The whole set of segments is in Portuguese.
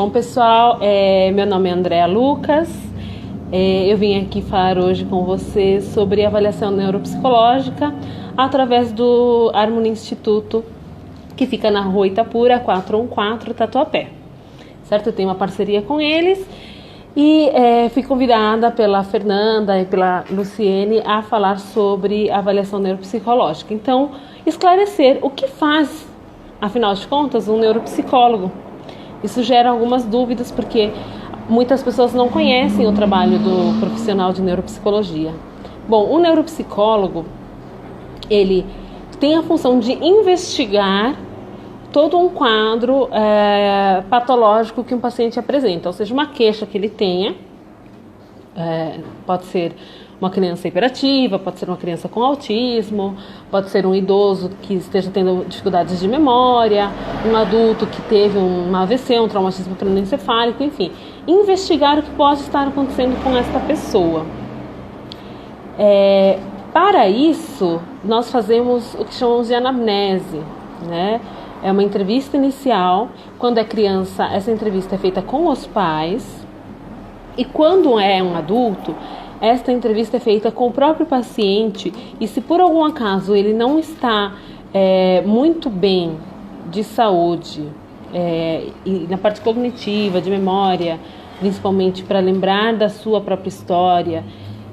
Bom, pessoal, meu nome é Andréa Lucas. Eu vim aqui falar hoje com vocês sobre avaliação neuropsicológica através do Harmony Instituto, que fica na Rua Itapura, 414, Tatuapé. Certo? Eu tenho uma parceria com eles e fui convidada pela Fernanda e pela Luciene a falar sobre avaliação neuropsicológica. Então, esclarecer o que faz, afinal de contas, um neuropsicólogo. Isso gera algumas dúvidas porque muitas pessoas não conhecem o trabalho do profissional de neuropsicologia. Bom, o neuropsicólogo, ele tem a função de investigar todo um quadro patológico que um paciente apresenta, ou seja, uma queixa que ele tenha, pode ser uma criança hiperativa, pode ser uma criança com autismo, pode ser um idoso que esteja tendo dificuldades de memória, um adulto que teve um AVC, um traumatismo crânioencefálico, enfim, investigar o que pode estar acontecendo com esta pessoa. Para isso, nós fazemos o que chamamos de anamnese, né? É uma entrevista inicial. Quando é criança, essa entrevista é feita com os pais, e quando é um adulto, esta entrevista é feita com o próprio paciente, e se por algum acaso ele não está muito bem de saúde, e na parte cognitiva, de memória, principalmente para lembrar da sua própria história,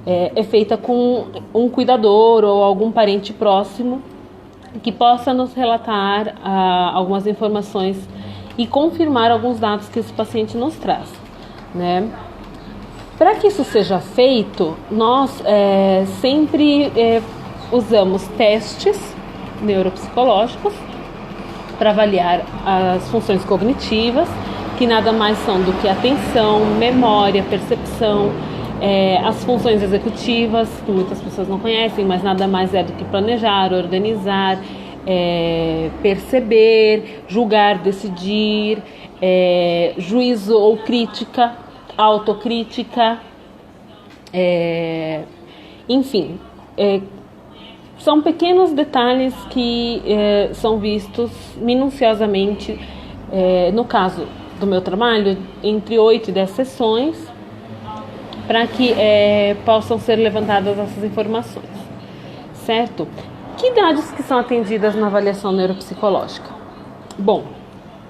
é feita com um cuidador ou algum parente próximo que possa nos relatar algumas informações e confirmar alguns dados que esse paciente nos traz, né? Para que isso seja feito, nós sempre usamos testes neuropsicológicos para avaliar as funções cognitivas, que nada mais são do que atenção, memória, percepção, as funções executivas, que muitas pessoas não conhecem, mas nada mais é do que planejar, organizar, perceber, julgar, decidir, juízo ou crítica, autocrítica, enfim, são pequenos detalhes que são vistos minuciosamente, no caso do meu trabalho, entre 8 e 10 sessões, para que possam ser levantadas essas informações, certo? Que idades que são atendidas na avaliação neuropsicológica? Bom,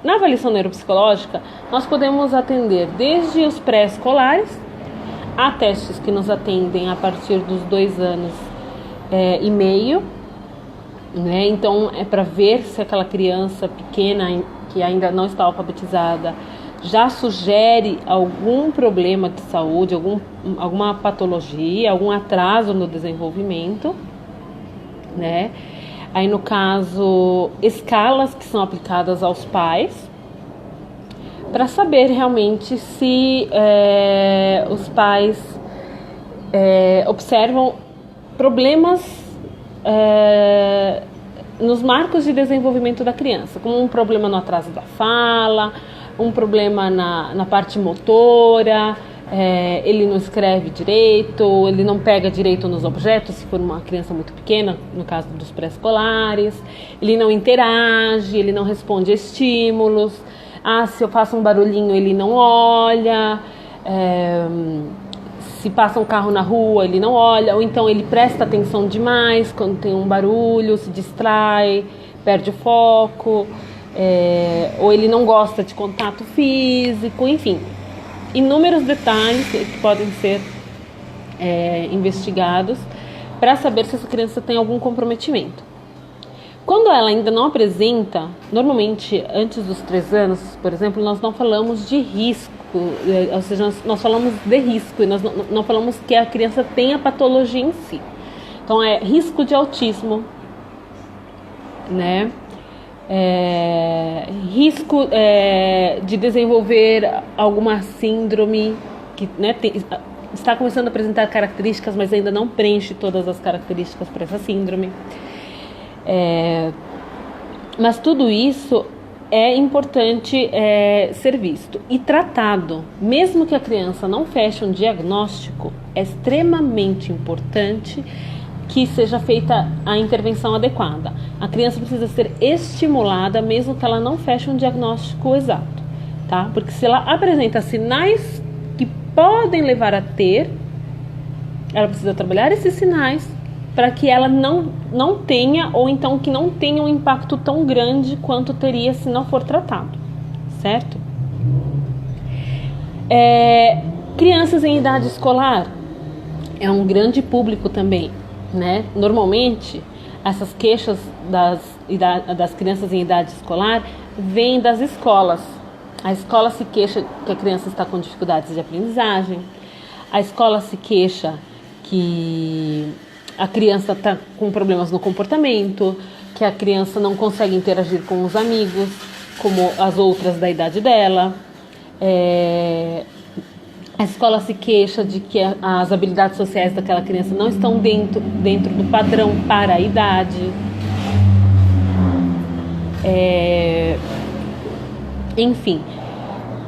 na avaliação neuropsicológica, nós podemos atender desde os pré-escolares a testes que nos atendem a partir dos 2 anos e meio, né? Então, é para ver se aquela criança pequena que ainda não está alfabetizada já sugere algum problema de saúde, alguma patologia, algum atraso no desenvolvimento, né? Aí, no caso, escalas que são aplicadas aos pais, para saber realmente se os pais observam problemas nos marcos de desenvolvimento da criança, como um problema no atraso da fala, um problema na parte motora, ele não escreve direito, ele não pega direito nos objetos, se for uma criança muito pequena, no caso dos pré-escolares, ele não interage, ele não responde a estímulos, se eu faço um barulhinho ele não olha, se passa um carro na rua ele não olha, ou então ele presta atenção demais quando tem um barulho, se distrai, perde o foco, ou ele não gosta de contato físico, enfim, inúmeros detalhes que podem ser investigados para saber se essa criança tem algum comprometimento. Quando ela ainda não apresenta, normalmente antes dos 3 anos, por exemplo, nós não falamos de risco, ou seja, nós falamos de risco e nós não falamos que a criança tem a patologia em si. Então, é risco de autismo, né? Risco de desenvolver alguma síndrome que, né, está começando a apresentar características, mas ainda não preenche todas as características para essa síndrome. Mas tudo isso é importante ser visto e tratado. Mesmo que a criança não feche um diagnóstico, é extremamente importante que seja feita a intervenção adequada. A criança precisa ser estimulada, mesmo que ela não feche um diagnóstico exato. tá? Porque se ela apresenta sinais que podem levar a ter, ela precisa trabalhar esses sinais para que ela não tenha, ou então que não tenha um impacto tão grande quanto teria se não for tratado, certo? Crianças em idade escolar é um grande público também, né? Normalmente, essas queixas das crianças em idade escolar vêm das escolas. A escola se queixa que a criança está com dificuldades de aprendizagem, a escola se queixa que a criança está com problemas no comportamento, que a criança não consegue interagir com os amigos, como as outras da idade dela. A escola se queixa de que as habilidades sociais daquela criança não estão dentro do padrão para a idade. Enfim,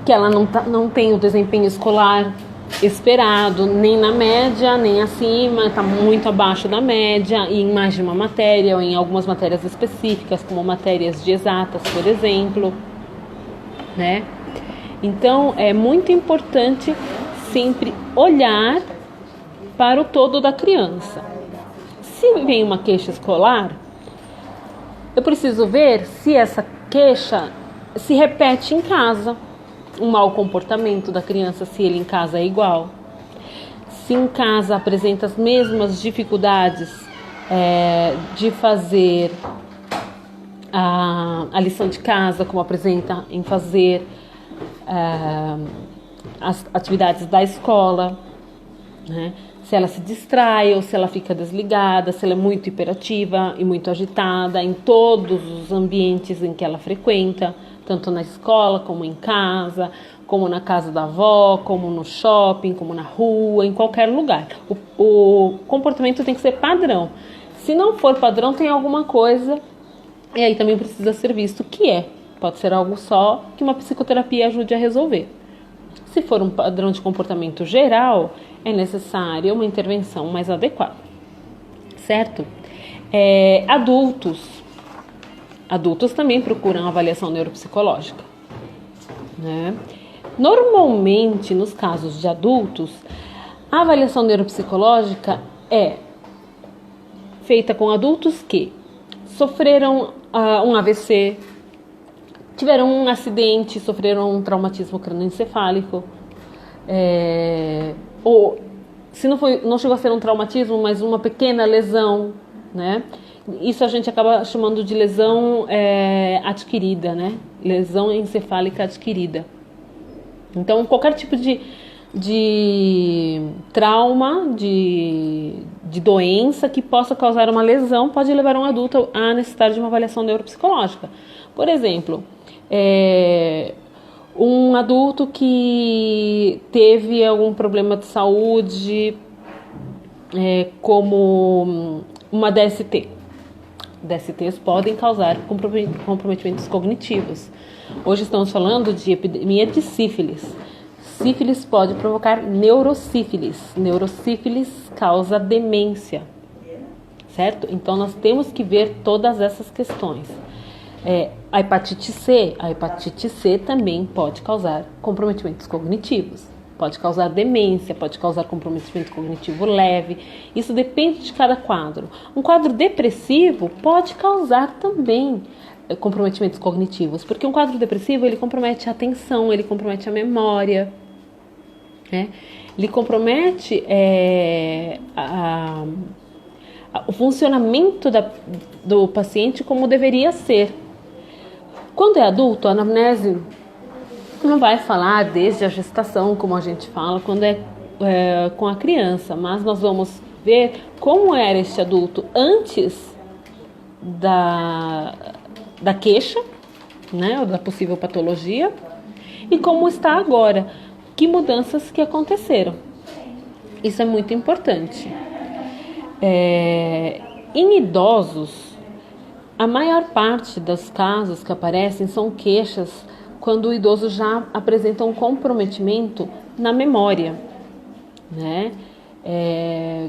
que ela não tem o desempenho escolar esperado, nem na média, nem acima, está muito abaixo da média em mais de uma matéria, ou em algumas matérias específicas, como matérias de exatas, por exemplo, né? Então, é muito importante sempre olhar para o todo da criança. Se vem uma queixa escolar, eu preciso ver se essa queixa se repete em casa. Um mau comportamento da criança, se ele em casa é igual. Se em casa apresenta as mesmas dificuldades de fazer a lição de casa, como apresenta em fazer as atividades da escola, né? Se ela se distrai ou se ela fica desligada, se ela é muito hiperativa e muito agitada em todos os ambientes em que ela frequenta, tanto na escola como em casa, como na casa da avó, como no shopping, como na rua, em qualquer lugar. O comportamento tem que ser padrão. Se não for padrão, tem alguma coisa, e aí também precisa ser visto o que é. Pode ser algo só que uma psicoterapia ajude a resolver. Se for um padrão de comportamento geral, é necessária uma intervenção mais adequada, certo? Adultos também procuram avaliação neuropsicológica, né? Normalmente, nos casos de adultos, a avaliação neuropsicológica é feita com adultos que sofreram um AVC, tiveram um acidente, sofreram um traumatismo crânioencefálico, ou se não chegou a ser um traumatismo, mas uma pequena lesão, né? Isso a gente acaba chamando de lesão adquirida, né? Lesão encefálica adquirida. Então, qualquer tipo de trauma, de doença que possa causar uma lesão pode levar um adulto a necessitar de uma avaliação neuropsicológica. Por exemplo, um adulto que teve algum problema de saúde, como uma DST. DSTs podem causar comprometimentos cognitivos. Hoje estamos falando de epidemia de sífilis. Sífilis pode provocar neurosífilis. Neurosífilis causa demência, certo? Então nós temos que ver todas essas questões. A hepatite C também pode causar comprometimentos cognitivos. Pode causar demência, pode causar comprometimento cognitivo leve. Isso depende de cada quadro. Um quadro depressivo pode causar também comprometimentos cognitivos, porque um quadro depressivo ele compromete a atenção, ele compromete a memória, né? Ele compromete o funcionamento do paciente como deveria ser. Quando é adulto, a anamnese não vai falar desde a gestação, como a gente fala, quando com a criança, mas nós vamos ver como era este adulto antes da queixa, né, ou da possível patologia, e como está agora, que mudanças que aconteceram. Isso é muito importante. Em idosos, a maior parte dos casos que aparecem são queixas quando o idoso já apresenta um comprometimento na memória, né?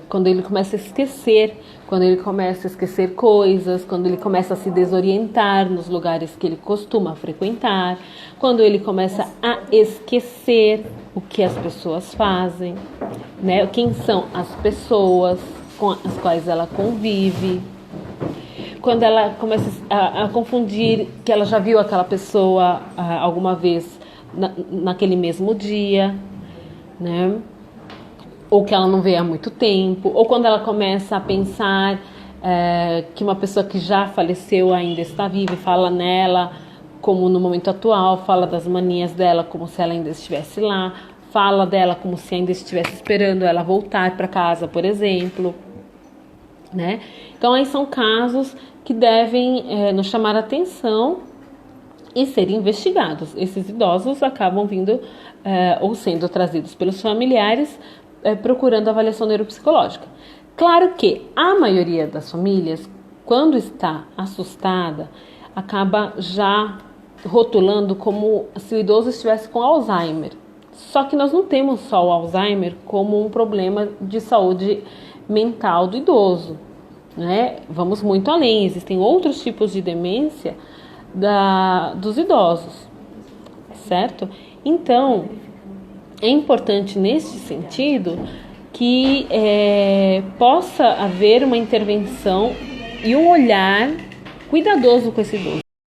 quando ele começa a esquecer, quando ele começa a esquecer coisas, quando ele começa a se desorientar nos lugares que ele costuma frequentar, quando ele começa a esquecer o que as pessoas fazem, né? Quem são as pessoas com as quais ela convive, quando ela começa a confundir que ela já viu aquela pessoa alguma vez naquele mesmo dia, né? Ou que ela não vê há muito tempo, ou quando ela começa a pensar que uma pessoa que já faleceu ainda está viva e fala nela como no momento atual, fala das manias dela como se ela ainda estivesse lá, fala dela como se ainda estivesse esperando ela voltar para casa, por exemplo, né? Então aí são casos que devem nos chamar a atenção e serem investigados. Esses idosos acabam vindo ou sendo trazidos pelos familiares procurando avaliação neuropsicológica. Claro que a maioria das famílias, quando está assustada, acaba já rotulando como se o idoso estivesse com Alzheimer. Só que nós não temos só o Alzheimer como um problema de saúde mental do idoso, né? Vamos muito além, existem outros tipos de demência dos idosos, certo? Então, é importante nesse sentido que possa haver uma intervenção e um olhar cuidadoso com esse idoso.